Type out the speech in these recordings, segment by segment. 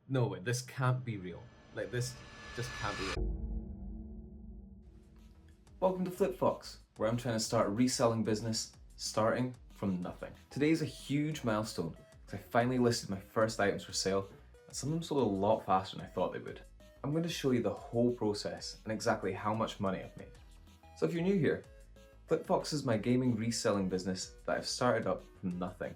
No way, this can't be real. Like, this just can't be real. Welcome to FlipFox, where I'm trying to start a reselling business starting from nothing. Today is a huge milestone because I finally listed my first items for sale, and some of them sold a lot faster than I thought they would. I'm going to show you the whole process and exactly how much money I've made. So if you're new here, FlipFox is my gaming reselling business that I've started up from nothing.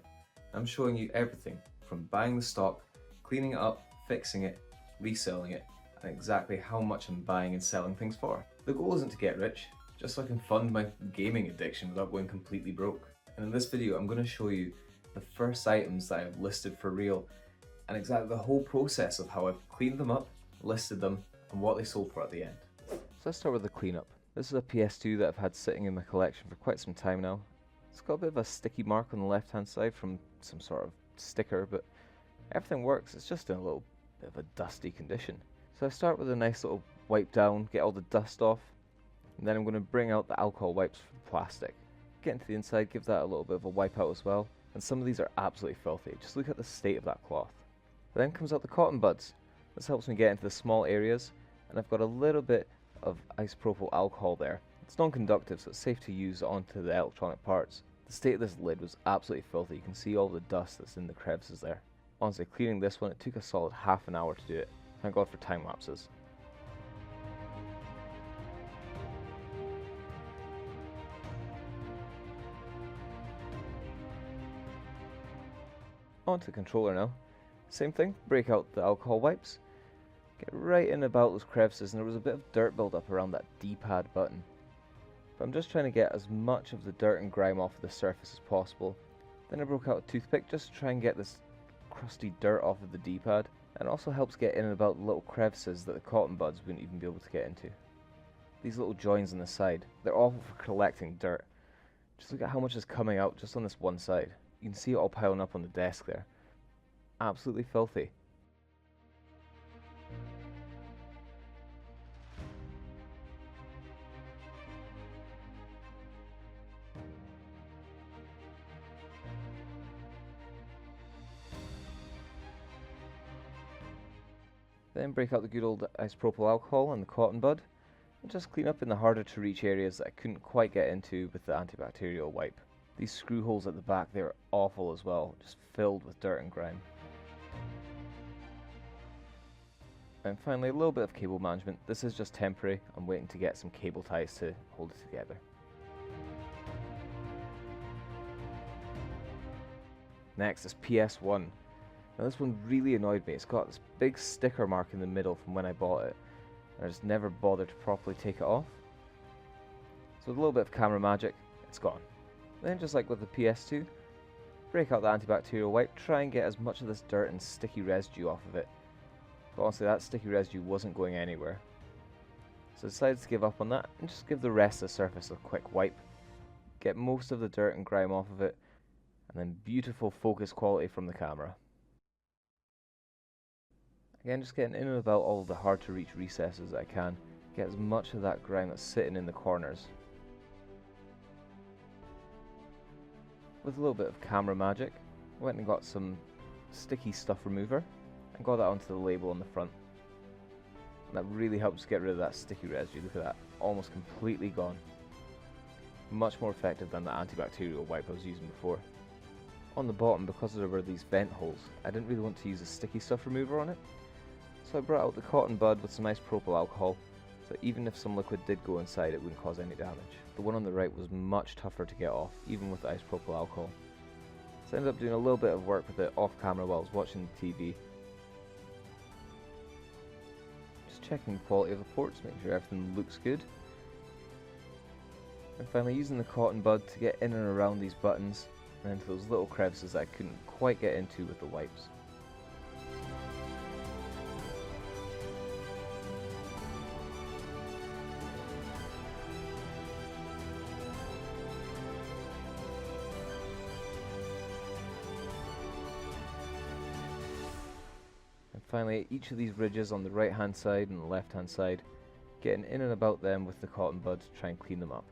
I'm showing you everything from buying the stock, cleaning it up, fixing it, reselling it, and exactly how much I'm buying and selling things for. The goal isn't to get rich, just so I can fund my gaming addiction without going completely broke. And in this video, I'm going to show you the first items that I've listed for real and exactly the whole process of how I've cleaned them up, listed them, and what they sold for at the end. So let's start with the cleanup. This is a PS2 that I've had sitting in my collection for quite some time now. It's got a bit of a sticky mark on the left hand side from some sort of sticker, but everything works. It's just in a little bit of a dusty condition. So I start with a nice little wipe down, get all the dust off, and then I'm going to bring out the alcohol wipes for the plastic. Get into the inside, give that a little bit of a wipe out as well, and some of these are absolutely filthy. Just look at the state of that cloth. Then comes out the cotton buds. This helps me get into the small areas, and I've got a little bit of isopropyl alcohol there. It's non-conductive, so it's safe to use onto the electronic parts. The state of this lid was absolutely filthy. You can see all the dust that's in the crevices there. Honestly, cleaning this one, it took a solid half an hour to do it. Thank God for time lapses. Onto the controller now. Same thing, break out the alcohol wipes. Get right in about those crevices, and there was a bit of dirt build-up around that D-pad button. But I'm just trying to get as much of the dirt and grime off of the surface as possible. Then I broke out a toothpick just to try and get this crusty dirt off of the D-pad, and it also helps get in and about the little crevices that the cotton buds wouldn't even be able to get into. These little joins on the side, they're awful for collecting dirt. Just look at how much is coming out just on this one side. You can see it all piling up on the desk there. Absolutely filthy. Then break out the good old isopropyl alcohol and the cotton bud, and just clean up in the harder to reach areas that I couldn't quite get into with the antibacterial wipe. These screw holes at the back, they're awful as well, just filled with dirt and grime. And finally, a little bit of cable management. This is just temporary. I'm waiting to get some cable ties to hold it together. Next is PS1. Now this one really annoyed me. It's got this big sticker mark in the middle from when I bought it, and I just never bothered to properly take it off. So with a little bit of camera magic, it's gone. Then just like with the PS2, break out the antibacterial wipe, try and get as much of this dirt and sticky residue off of it. But honestly, that sticky residue wasn't going anywhere. So I decided to give up on that and just give the rest of the surface a quick wipe. Get most of the dirt and grime off of it, and then beautiful focus quality from the camera. Again, just getting in and about all of the hard to reach recesses that I can. Get as much of that grime that's sitting in the corners. With a little bit of camera magic, I went and got some sticky stuff remover and got that onto the label on the front. And that really helps get rid of that sticky residue. Look at that, almost completely gone. Much more effective than the antibacterial wipe I was using before. On the bottom, because there were these vent holes, I didn't really want to use a sticky stuff remover on it. So I brought out the cotton bud with some isopropyl alcohol, so even if some liquid did go inside, it wouldn't cause any damage. The one on the right was much tougher to get off, even with the isopropyl alcohol. So I ended up doing a little bit of work with it off camera while I was watching the TV. Just checking the quality of the ports, making sure everything looks good. And finally using the cotton bud to get in and around these buttons and into those little crevices that I couldn't quite get into with the wipes. And finally, each of these ridges on the right hand side and the left hand side, getting in and about them with the cotton bud to try and clean them up.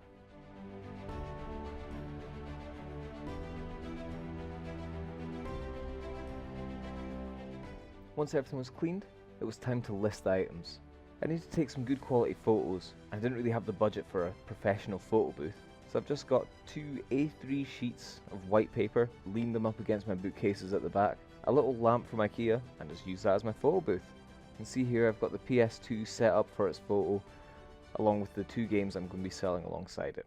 Once everything was cleaned, it was time to list the items. I needed to take some good quality photos. I didn't really have the budget for a professional photo booth, so I've just got 2 A3 sheets of white paper, leaned them up against my bookcases at the back, a little lamp from IKEA, and just used that as my photo booth. You can see here I've got the PS2 set up for its photo, along with the 2 games I'm going to be selling alongside it.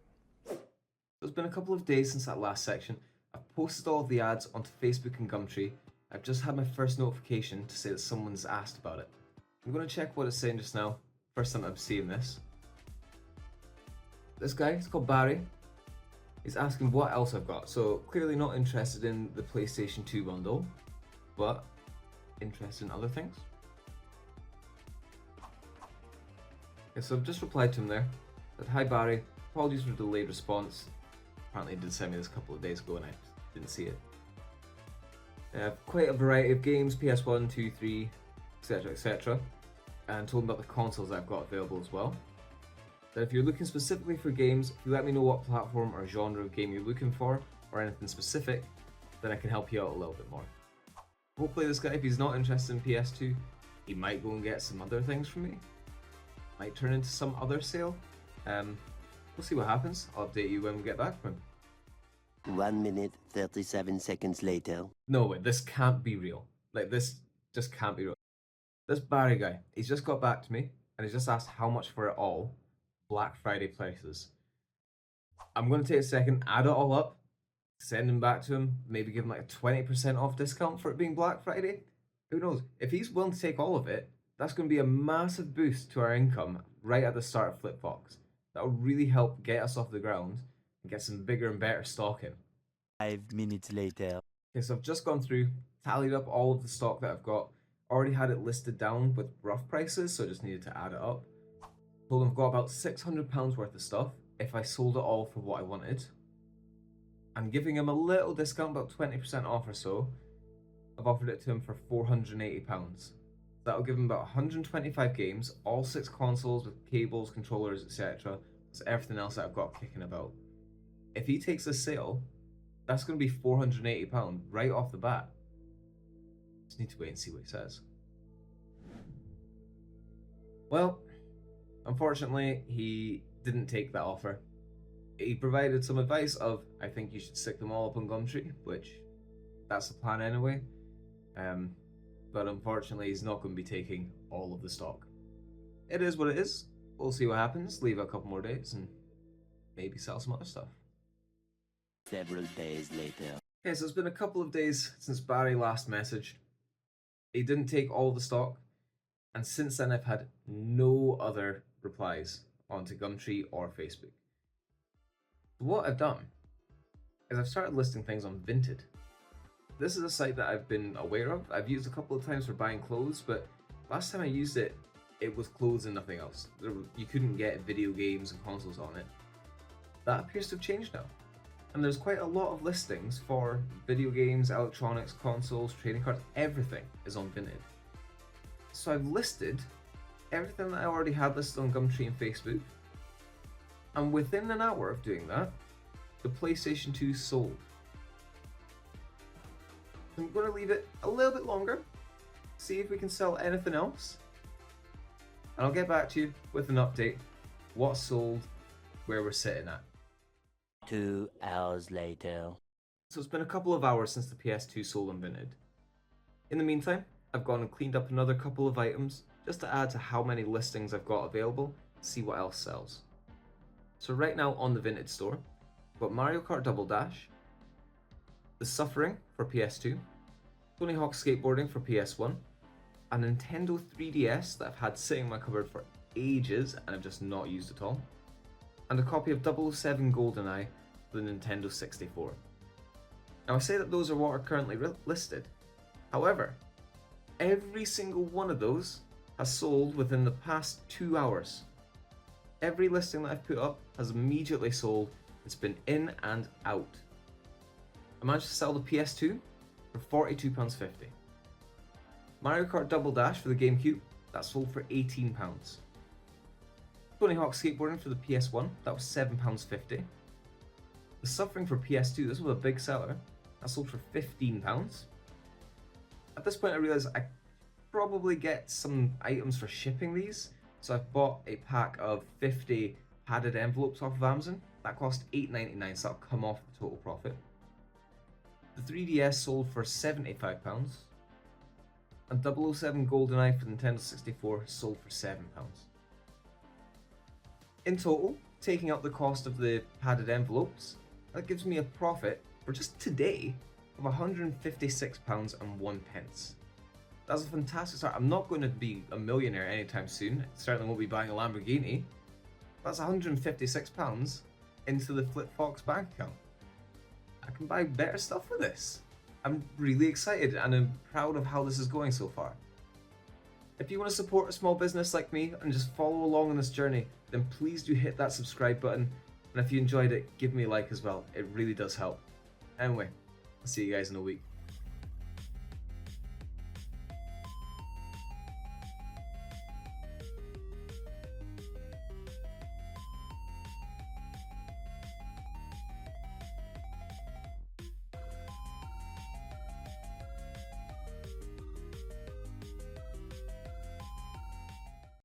It's been a couple of days since that last section. I've posted all of the ads onto Facebook and Gumtree. I've just had my first notification to say that someone's asked about it. I'm going to check what it's saying just now. First time I'm seeing this. This guy, he's called Barry. He's asking what else I've got. So clearly not interested in the PlayStation 2 bundle, but interested in other things. Okay, so I've just replied to him there. Said, hi Barry, apologies for the delayed response. Apparently he did send me this a couple of days ago and I didn't see it. I have quite a variety of games, PS1, 2, 3, etc, etc. And told him about the consoles I've got available as well. That if you're looking specifically for games, if you let me know what platform or genre of game you're looking for, or anything specific, then I can help you out a little bit more. Hopefully this guy, if he's not interested in PS2, he might go and get some other things from me. Might turn into some other sale. We'll see what happens. I'll update you when we get back from him. 1 minute, 37 seconds later. No way, this can't be real. Like, this just can't be real. This Barry guy, he's just got back to me, and he's just asked how much for it all. Black Friday prices. I'm going to take a second, add it all up, send him back to him, maybe give him like a 20% off discount for it being Black Friday. Who knows? If he's willing to take all of it, that's going to be a massive boost to our income right at the start of FlipFox. That'll really help get us off the ground and get some bigger and better stock in. 5 minutes later. Okay, so I've just gone through, tallied up all of the stock that I've got, already had it listed down with rough prices, so I just needed to add it up. Told him I've got about £600 worth of stuff if I sold it all for what I wanted. I'm giving him a little discount, about 20% off or so. I've offered it to him for £480. That'll give him about 125 games, all 6 consoles with cables, controllers, etc. That's everything else that I've got kicking about. If he takes this sale, that's going to be £480 right off the bat. Just need to wait and see what he says. Well, unfortunately, he didn't take that offer. He provided some advice of, I think you should stick them all up on Gumtree, which that's the plan anyway. But unfortunately, he's not going to be taking all of the stock. It is what it is. We'll see what happens. Leave it a couple more days and maybe sell some other stuff. Several days later. Okay, so it's been a couple of days since Barry last messaged. He didn't take all the stock, and since then I've had no other replies onto Gumtree or Facebook. So what I've done is I've started listing things on Vinted. This is a site that I've been aware of. I've used a couple of times for buying clothes, but last time I used it, it was clothes and nothing else. You couldn't get video games and consoles on it. That appears to have changed now. And there's quite a lot of listings for video games, electronics, consoles, trading cards, everything is on Vinted. So I've listed everything that I already had listed on Gumtree and Facebook. And within an hour of doing that, the PlayStation 2 sold. I'm going to leave it a little bit longer, see if we can sell anything else. And I'll get back to you with an update, what's sold, where we're sitting at. 2 hours later. So it's been a couple of hours since the PS2 sold on Vinted. In the meantime, I've gone and cleaned up another couple of items just to add to how many listings I've got available, see what else sells. So right now on the Vinted store, I've got Mario Kart Double Dash, The Suffering for PS2, Tony Hawk Skateboarding for PS1, a Nintendo 3DS that I've had sitting in my cupboard for ages and I've just not used at all, and a copy of 007 GoldenEye for the Nintendo 64. Now I say that those are what are currently listed. However, every single one of those has sold within the past 2 hours. Every listing that I've put up has immediately sold. It's been in and out. I managed to sell the PS2 for £42.50. Mario Kart Double Dash for the GameCube, that sold for £18. Tony Hawk Skateboarding for the PS1, that was £7.50. The Suffering for PS2, this was a big seller, that sold for £15. At this point I realised I probably get some items for shipping these. So I've bought a pack of 50 padded envelopes off of Amazon. That cost £8.99, so that'll come off the total profit. The 3DS sold for £75. And 007 GoldenEye for Nintendo 64 sold for £7. In total, taking out the cost of the padded envelopes, that gives me a profit for just today of £156.01. That's a fantastic start. I'm not going to be a millionaire anytime soon. Certainly won't be buying a Lamborghini. That's £156 into the FlipFox bank account. I can buy better stuff with this. I'm really excited and I'm proud of how this is going so far. If you want to support a small business like me and just follow along on this journey, then please do hit that subscribe button. And if you enjoyed it, give me a like as well. It really does help. Anyway, I'll see you guys in a week.